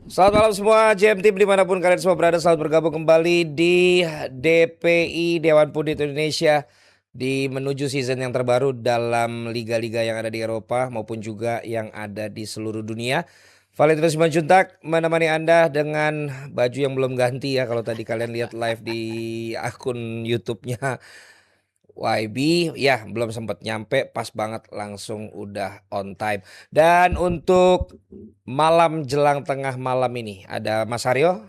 Selamat malam semua JM Team dimanapun kalian semua berada. Selamat bergabung kembali di DPI Dewan Pundit Indonesia di menuju season yang terbaru dalam liga-liga yang ada di Eropa maupun juga yang ada di seluruh dunia. Valentino Simanjuntak menemani Anda dengan baju yang belum ganti ya. Kalau tadi kalian lihat live di akun YouTube-nya YB, ya belum sempat nyampe, pas banget langsung udah on time. Dan untuk malam jelang tengah malam ini ada Mas Aryo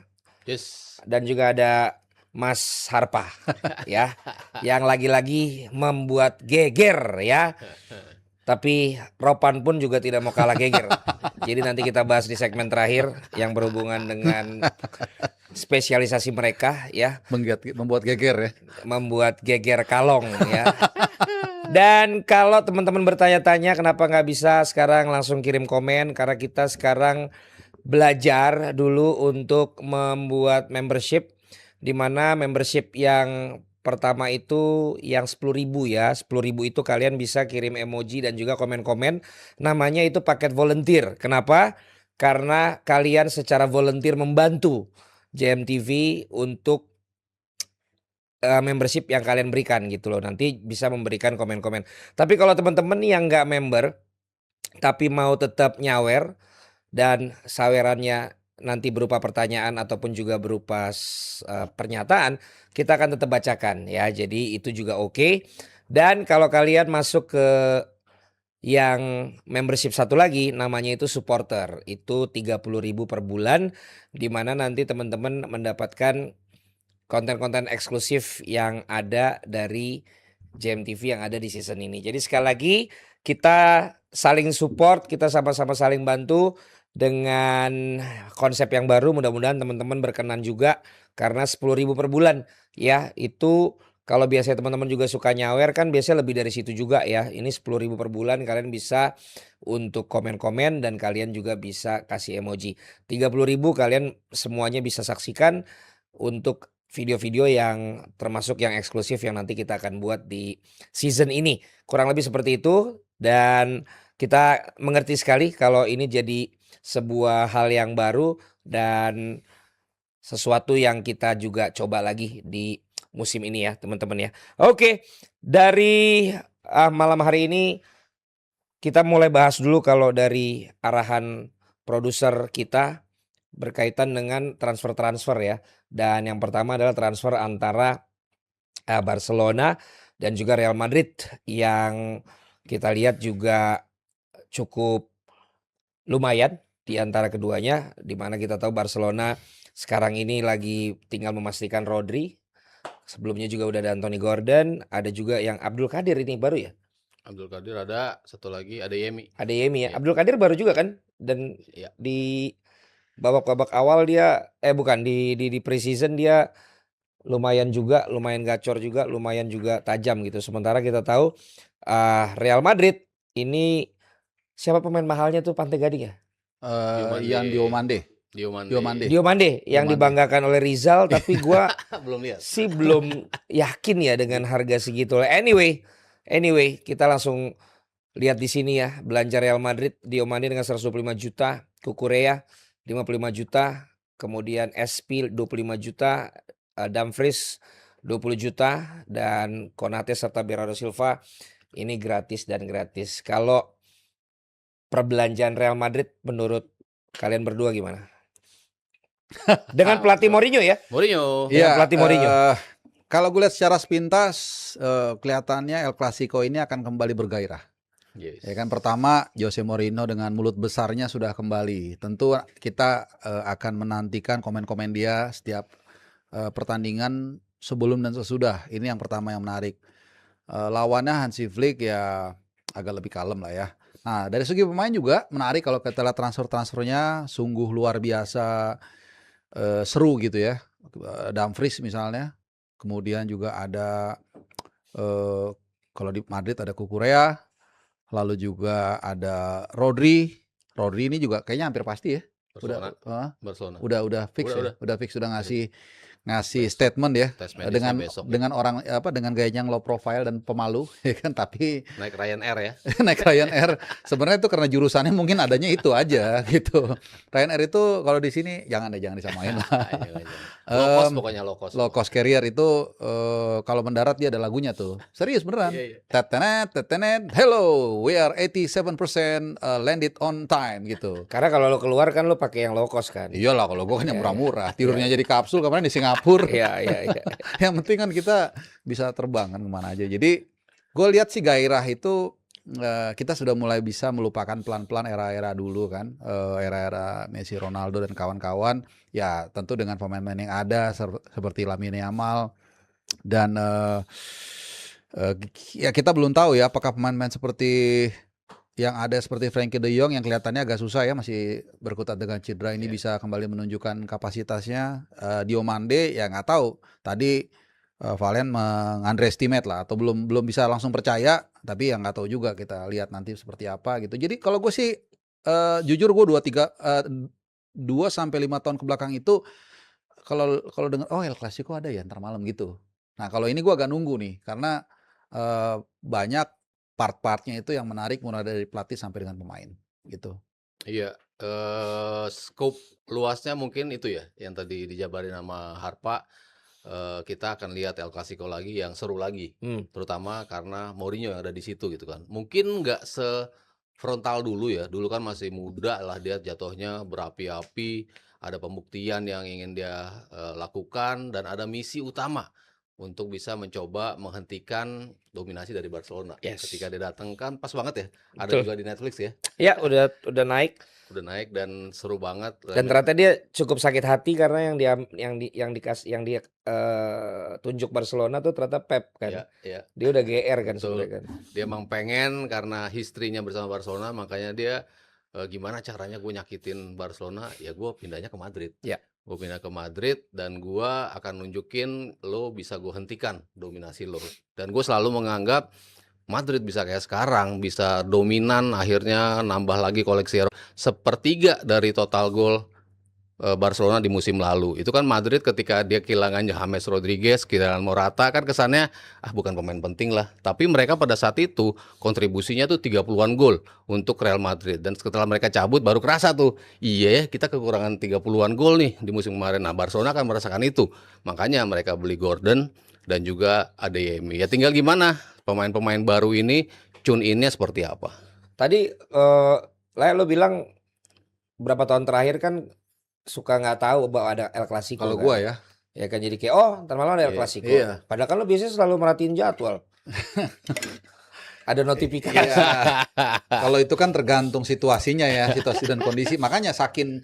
Yes. dan juga ada Mas Harpa ya, yang lagi-lagi membuat geger ya. Tapi Ropan pun juga tidak mau kalah geger. Jadi nanti kita bahas di segmen terakhir yang berhubungan dengan spesialisasi mereka ya, Membuat geger ya. membuat geger kalong ya. Dan kalau teman-teman bertanya-tanya kenapa nggak bisa sekarang langsung kirim komen, karena kita sekarang belajar dulu untuk membuat membership, di mana membership yang pertama itu yang 10.000 ya. 10.000 itu kalian bisa kirim emoji dan juga komen-komen. Namanya itu paket volunteer. Kenapa? Karena kalian secara volunteer membantu JMTV untuk membership yang kalian berikan gitu loh. Nanti bisa memberikan komen-komen. Tapi kalau teman-teman yang nggak member tapi mau tetap nyawer dan sawerannya nanti berupa pertanyaan ataupun juga berupa pernyataan, kita akan tetap bacakan ya. Jadi itu juga oke. Dan kalau kalian masuk ke yang membership satu lagi namanya itu supporter, itu 30.000 per bulan, di mana nanti teman-teman mendapatkan konten-konten eksklusif yang ada dari JMTV yang ada di season ini. Jadi sekali lagi kita saling support, kita sama-sama saling bantu dengan konsep yang baru. Mudah-mudahan teman-teman berkenan juga karena 10.000 per bulan ya. Itu kalau biasanya teman-teman juga suka nyawer kan biasanya lebih dari situ juga ya. Ini 10.000 per bulan kalian bisa untuk komen-komen dan kalian juga bisa kasih emoji. 30.000 kalian semuanya bisa saksikan untuk video-video yang termasuk yang eksklusif yang nanti kita akan buat di season ini. Kurang lebih seperti itu, dan kita mengerti sekali kalau ini jadi sebuah hal yang baru dan sesuatu yang kita juga coba lagi di musim ini ya teman-teman ya. Oke, dari malam hari ini kita mulai bahas dulu kalau dari arahan produser kita berkaitan dengan transfer-transfer ya. Dan yang pertama adalah transfer antara Barcelona dan juga Real Madrid yang kita lihat juga cukup lumayan di antara keduanya, di mana kita tahu Barcelona sekarang ini lagi tinggal memastikan Rodri. Sebelumnya juga udah ada Anthony Gordon, ada juga yang Abdul Qadir ini baru ya. Abdul Qadir ada, satu lagi ada Yemi. Ada Yemi ya. Iya. Abdul Qadir baru juga kan, dan Iya. di babak-babak awal dia bukan di preseason dia lumayan juga, lumayan gacor juga, lumayan juga tajam gitu. Sementara kita tahu Real Madrid ini siapa pemain mahalnya tuh, Pantai Gading ya? Diomande. Diomande yang Diomande. dibanggakan oleh Rizal, tapi gua Belum lihat. sih belum yakin ya dengan harga segitu. Anyway, kita langsung lihat di sini ya, belanja Real Madrid. Diomande dengan 125 juta, Cucurella 55 juta, kemudian SP 25 juta, Dumfries 20 juta, dan Konate serta Bernardo Silva ini gratis dan gratis. Kalau perbelanjaan Real Madrid menurut kalian berdua gimana? Dengan pelatih Mourinho ya? Mourinho. Dengan pelatih Mourinho. Kalau gue lihat secara sepintas kelihatannya El Clasico ini akan kembali bergairah. Yes. Ya kan, pertama Jose Mourinho dengan mulut besarnya sudah kembali. Tentu kita akan menantikan komen-komen dia setiap pertandingan sebelum dan sesudah. Ini yang pertama yang menarik. Lawannya Hansi Flick ya agak lebih kalem lah ya. Nah, dari segi pemain juga menarik kalau kita lihat transfernya sungguh luar biasa seru gitu ya. Dumfries misalnya. Kemudian juga ada kalau di Madrid ada Cucurella. Lalu juga ada Rodri. Rodri ini juga kayaknya hampir pasti ya. Barcelona. Udah fix Udah. Udah fix, sudah ngasih ngasih Besok. statement ya Tes medisnya dengan besok ya. dengan orang dengan gayanya yang low profile dan pemalu ya kan, tapi Naik Ryanair ya. naik Ryanair sebenarnya itu karena jurusannya mungkin adanya itu aja gitu. Ryanair itu kalau di sini jangan disamain lah. Jangan. Low cost Em, pokoknya low cost. Low cost carrier itu kalau mendarat dia ada lagunya tuh. Serius beneran. Iya, iya. Tetenet, tetenet, hello, we are 87% landed on time gitu. Karena kalau lo keluar kan lo pakai yang low cost kan. Iyalah kalau gue kan yang Iya, murah-murah, tidurnya jadi kapsul kemarin di Singapura. Iya, iya, iya. Yang penting kan kita bisa terbang kan kemana aja. Jadi gue lihat sih gairah itu kita sudah mulai bisa melupakan pelan-pelan era-era dulu kan, era-era Messi, Ronaldo dan kawan-kawan. Ya tentu dengan pemain-pemain yang ada seperti Lamine Yamal dan ya kita belum tahu ya apakah pemain-pemain seperti yang ada seperti Frankie De Jong yang kelihatannya agak susah ya, masih berkutat dengan cedera ini Iya. bisa kembali menunjukkan kapasitasnya. Diomande ya nggak tahu. Tadi Valen meng-underestimate lah atau belum bisa langsung percaya, tapi yang nggak tahu juga, kita lihat nanti seperti apa gitu. Jadi kalau gue sih jujur gue 2 sampai 5 tahun ke belakang itu kalau dengar oh El Clasico ada ya ntar malam gitu. Nah kalau ini gue agak nunggu nih karena banyak part-partnya itu yang menarik mulai dari pelatih sampai dengan pemain gitu. Iya, scope luasnya mungkin itu ya, yang tadi dijabarin sama Harpa. Kita akan lihat El Clasico lagi yang seru lagi, terutama karena Mourinho yang ada di situ gitu kan. Mungkin nggak sefrontal dulu ya, dulu kan masih muda lah dia jatuhnya berapi-api, ada pembuktian yang ingin dia lakukan dan ada misi utama untuk bisa mencoba menghentikan dominasi dari Barcelona. Yes. Ketika dia datang kan pas banget ya, ada Betul. juga di Netflix ya, Ya udah naik udah naik dan seru banget. dan ternyata dia cukup sakit hati karena yang dia tunjuk Barcelona tuh ternyata Pep kan. Ya, ya. Dia udah GR kan Betul. sebenarnya kan. Dia emang pengen karena historinya bersama Barcelona, makanya dia gimana caranya gue nyakitin Barcelona, ya gue pindahnya ke Madrid. Ya. Gue pindah ke Madrid dan gue akan nunjukin lo bisa gue hentikan dominasi lo. Dan gue selalu menganggap Madrid bisa kayak sekarang, bisa dominan, akhirnya nambah lagi koleksi sepertiga dari total gol Barcelona di musim lalu. Itu kan Madrid ketika dia kehilangan James Rodriguez, kehilangan Morata, kan kesannya bukan pemain penting lah. Tapi mereka pada saat itu kontribusinya tuh 30-an gol untuk Real Madrid. Dan setelah mereka cabut baru kerasa tuh, iya kita kekurangan 30-an gol nih di musim kemarin. Nah Barcelona kan merasakan itu. Makanya mereka beli Gordon dan juga Adeyemi. Ya tinggal gimana pemain-pemain baru ini tune in-nya seperti apa. Tadi lo bilang berapa tahun terakhir kan suka nggak tahu bahwa ada El Clasico Kalau kan. gue ya. Ya kan jadi kayak ntar malam ada El Iya, Clasico. iya. Padahal kan lo biasanya selalu merhatiin jadwal. Ada notifikasi. Iya. Kalau itu kan tergantung situasinya ya, situasi dan kondisi. Makanya saking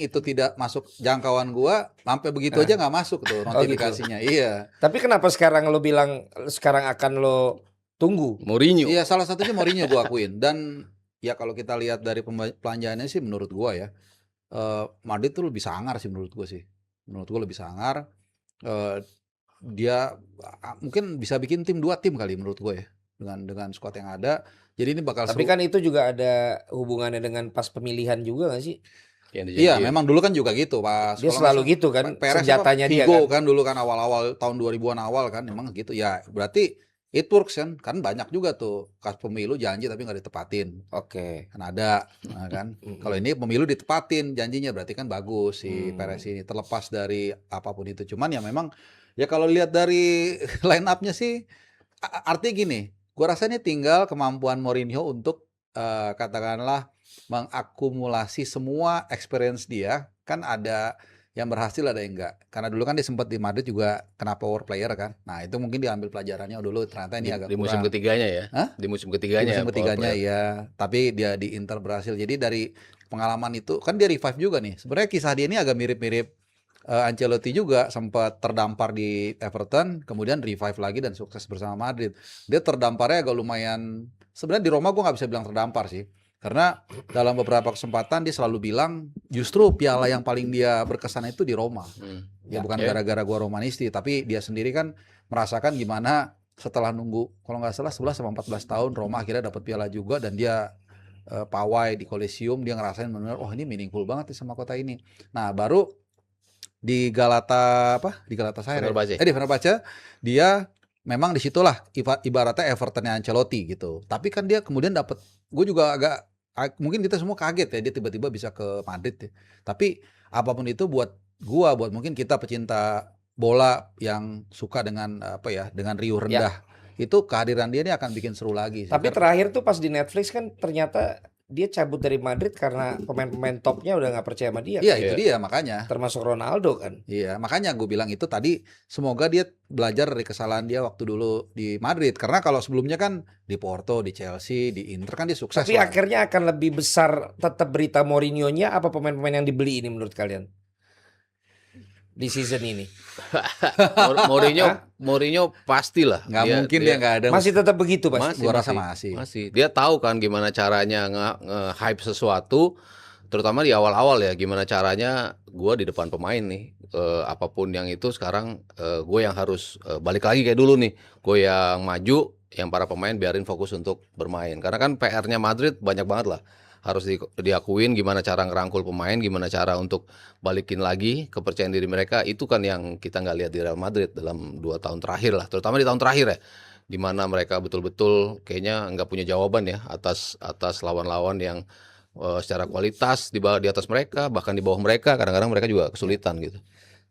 itu tidak masuk jangkauan gua, sampai begitu aja nggak masuk tuh notifikasinya. Iya. Tapi kenapa sekarang lo bilang sekarang akan lo tunggu? Mourinho. Iya, salah satunya Mourinho gua akuin. Dan ya kalau kita lihat dari pelanjaannya sih menurut gua ya, Madrid tuh lebih sangar sih menurut gua sih. Menurut gua lebih sangar. Dia mungkin bisa bikin 2 tim kali menurut gua ya. Dengan squad yang ada. Jadi ini bakal Tapi seru. kan itu juga ada hubungannya dengan pas pemilihan juga gak sih? Iya, memang dulu kan juga gitu, Pas. Dia selalu gitu kan, senjatanya dia Figo kan. kan dulu kan awal-awal tahun 2000-an awal kan memang gitu. Ya, berarti it works kan banyak juga tuh kas pemilu janji tapi nggak ditepatin. Oke. Kan ada, nah kan. Kalau ini pemilu ditepatin janjinya berarti kan bagus si Perez ini, terlepas dari apapun itu. Cuman ya memang ya kalau lihat dari line up-nya sih artinya gini, gua rasa ini tinggal kemampuan Mourinho untuk katakanlah mengakumulasi semua experience dia. Kan ada yang berhasil ada yang enggak. Karena dulu kan dia sempat di Madrid juga kena power player kan. Nah itu mungkin diambil pelajarannya dulu, ternyata ini agak di musim kurang. ketiganya ya. Hah? Di musim Di ketiganya. musim ketiganya ya. Tapi dia di Inter berhasil. Jadi dari pengalaman itu kan dia revive juga nih. Sebenarnya kisah dia ini agak mirip-mirip Ancelotti juga, sempat terdampar di Everton, kemudian revive lagi dan sukses bersama Madrid. Dia terdamparnya agak lumayan. Sebenarnya di Roma gue nggak bisa bilang terdampar sih, karena dalam beberapa kesempatan dia selalu bilang justru piala yang paling dia berkesan itu di Roma. Ya bukan gara-gara gua Romanisti, tapi dia sendiri kan merasakan gimana setelah nunggu kalau nggak salah 11 sama 14 tahun Roma akhirnya dapat piala juga, dan dia pawai di Coliseum, dia ngerasain benar, oh ini meaningful banget nih sama kota ini. Nah baru di Galata apa? Di Galatasaray. Fenerbahce. Di Fenerbahce dia memang disitulah ibaratnya Evertonnya Ancelotti gitu. Tapi kan dia kemudian dapat, gue juga mungkin kita semua kaget ya dia tiba-tiba bisa ke Madrid ya. Tapi apapun itu buat mungkin kita pecinta bola yang suka dengan dengan riuh rendah, itu kehadiran dia ini akan bikin seru lagi sih. Tapi terakhir tuh pas di Netflix kan ternyata dia cabut dari Madrid karena pemain-pemain topnya udah nggak percaya sama dia. Iya, itu dia makanya. Termasuk Ronaldo kan. Iya, makanya gue bilang itu tadi, semoga dia belajar dari kesalahan dia waktu dulu di Madrid. Karena kalau sebelumnya kan di Porto, di Chelsea, di Inter kan dia sukses. Tapi akhirnya akan lebih besar tetap berita Mourinho-nya apa pemain-pemain yang dibeli ini menurut kalian? Di season ini. Mourinho pastilah. Nggak mungkin dia nggak ada. Masih tetap begitu, Mas? Gua rasa masih. Dia tahu kan gimana caranya nge-hype sesuatu, terutama di awal-awal ya. Gimana caranya gue di depan pemain nih. Apapun yang itu sekarang gue yang harus balik lagi kayak dulu nih. Gue yang maju, yang para pemain biarin fokus untuk bermain. Karena kan PR-nya Madrid banyak banget lah. Harus diakuin gimana cara ngerangkul pemain, gimana cara untuk balikin lagi kepercayaan diri mereka. Itu kan yang kita nggak lihat di Real Madrid dalam 2 tahun terakhir lah, terutama di tahun terakhir ya, di mana mereka betul-betul kayaknya nggak punya jawaban ya atas lawan-lawan yang secara kualitas di atas mereka, bahkan di bawah mereka. Kadang-kadang mereka juga kesulitan gitu.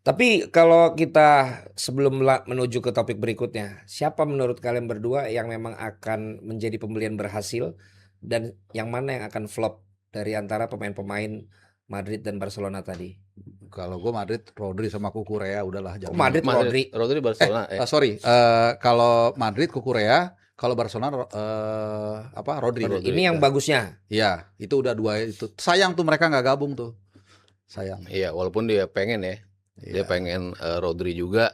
Tapi kalau kita sebelum menuju ke topik berikutnya, siapa menurut kalian berdua yang memang akan menjadi pembelian berhasil? Dan yang mana yang akan flop dari antara pemain-pemain Madrid dan Barcelona tadi? Kalau gue Madrid, Rodri sama Cucurella udahlah. Madrid Rodri Barcelona. Kalau Madrid Cucurella, kalau Barcelona Rodri. Ini yang bagusnya. Iya, itu udah 2 itu. Sayang tuh mereka nggak gabung tuh. Sayang. Iya, walaupun dia pengen ya. Dia pengen Rodri juga.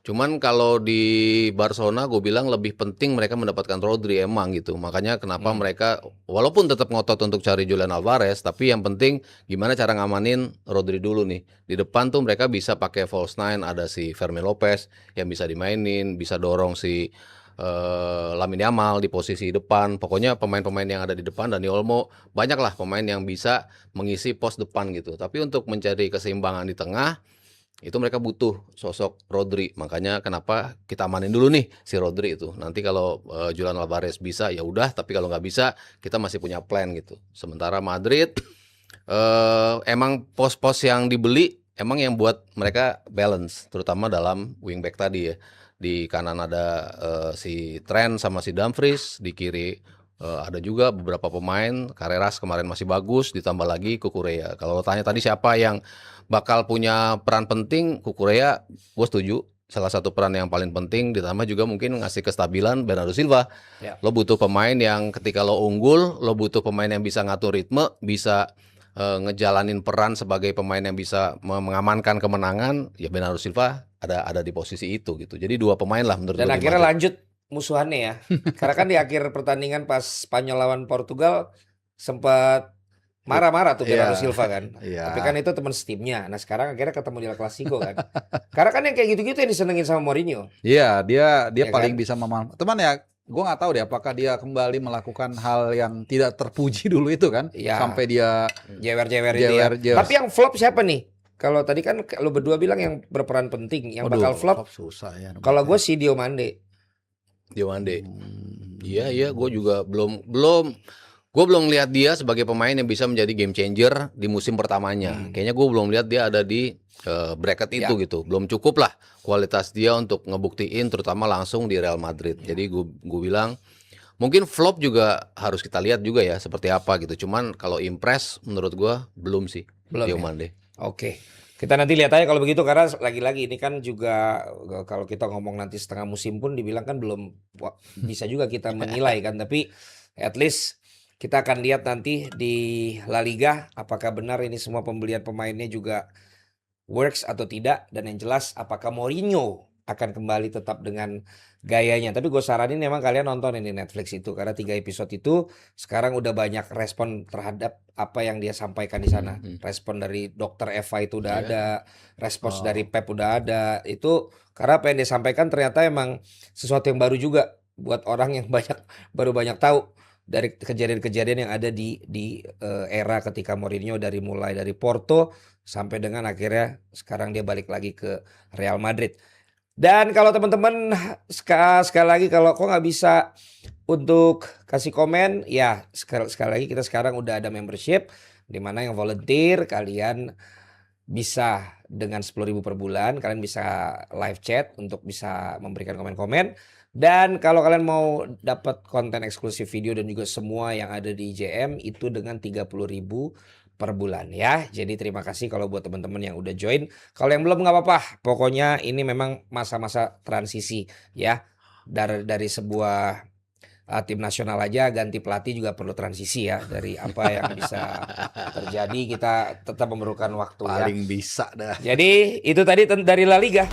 Cuman kalau di Barcelona gue bilang lebih penting mereka mendapatkan Rodri emang gitu. Makanya kenapa mereka walaupun tetap ngotot untuk cari Julian Alvarez, tapi yang penting gimana cara ngamanin Rodri dulu nih. Di depan tuh mereka bisa pakai false nine, ada si Fermin Lopez yang bisa dimainin, bisa dorong si Lamine Yamal di posisi depan. Pokoknya pemain-pemain yang ada di depan, Dani Olmo, banyaklah pemain yang bisa mengisi pos depan gitu. Tapi untuk mencari keseimbangan di tengah itu mereka butuh sosok Rodri. Makanya kenapa kita amanin dulu nih si Rodri itu. Nanti kalau Julian Alvarez bisa ya udah, tapi kalau nggak bisa kita masih punya plan gitu. Sementara Madrid emang pos-pos yang dibeli emang yang buat mereka balance, terutama dalam wingback tadi ya. Di kanan ada si Trent sama si Dumfries, di kiri ada juga beberapa pemain. Carreras kemarin masih bagus, ditambah lagi Cucurella. Kalau lo tanya tadi siapa yang bakal punya peran penting, Cucurella gue setuju, salah satu peran yang paling penting. Ditambah juga mungkin ngasih kestabilan Bernardo Silva. Lo butuh pemain yang ketika lo unggul, lo butuh pemain yang bisa ngatur ritme, bisa ngejalanin peran sebagai pemain yang bisa mengamankan kemenangan. Ya Bernardo Silva ada di posisi itu gitu. Jadi 2 pemain lah menurut gue. Dan akhirnya lanjut musuhannya ya. Karena kan di akhir pertandingan pas Spanyol lawan Portugal sempat marah-marah tuh Bernardo Silva kan. Tapi kan itu teman setimnya. Nah sekarang akhirnya ketemu di El Clasico kan. Karena kan yang kayak gitu-gitu yang disenengin sama Mourinho. Iya, dia Ya paling kan? bisa memanfaatkan. Teman ya, gue nggak tahu deh apakah dia kembali melakukan hal yang tidak terpuji dulu itu kan. Iya. Sampai dia Jewer-jewer itu ya. Tapi yang flop siapa nih? Kalau tadi kan lo berdua bilang yang berperan penting, yang bakal flop. Susah ya. Kalau gue sih Diomande. Iya, gue juga belum lihat dia sebagai pemain yang bisa menjadi game changer di musim pertamanya. Kayaknya gue belum lihat dia ada di bracket itu gitu. Belum cukup lah kualitas dia untuk ngebuktiin, terutama langsung di Real Madrid. Jadi gue bilang mungkin flop juga harus kita lihat juga ya seperti apa gitu. Cuman kalau impress menurut gue belum sih. Diomande. Oke. Kita nanti lihat aja kalau begitu, karena lagi-lagi ini kan juga kalau kita ngomong nanti setengah musim pun dibilang kan belum bisa juga kita menilai kan. Tapi at least kita akan lihat nanti di La Liga apakah benar ini semua pembelian pemainnya juga works atau tidak. Dan yang jelas apakah Mourinho akan kembali tetap dengan gayanya. Tapi gue saranin memang kalian nonton ini Netflix itu, karena 3 episode itu sekarang udah banyak respon terhadap apa yang dia sampaikan di sana. Respon dari Dokter Eva itu udah ada, respons dari Pep udah ada. Itu karena apa yang dia sampaikan ternyata emang sesuatu yang baru juga buat orang yang baru banyak tahu dari kejadian-kejadian yang ada era ketika Mourinho mulai dari Porto sampai dengan akhirnya sekarang dia balik lagi ke Real Madrid. Dan kalau teman-teman sekali lagi kalau kok nggak bisa untuk kasih komen, ya sekali lagi kita sekarang udah ada membership di mana yang volunteer kalian bisa dengan 10.000 per bulan kalian bisa live chat untuk bisa memberikan komen-komen. Dan kalau kalian mau dapat konten eksklusif video dan juga semua yang ada di IJM itu dengan 30.000 per bulan ya. Jadi terima kasih kalau buat teman-teman yang udah join. Kalau yang belum nggak apa-apa. Pokoknya ini memang masa-masa transisi ya. Dari sebuah tim nasional aja ganti pelatih juga perlu transisi ya. Dari apa yang bisa terjadi kita tetap memerlukan waktu ya. Paling bisa dah. Jadi itu tadi dari La Liga.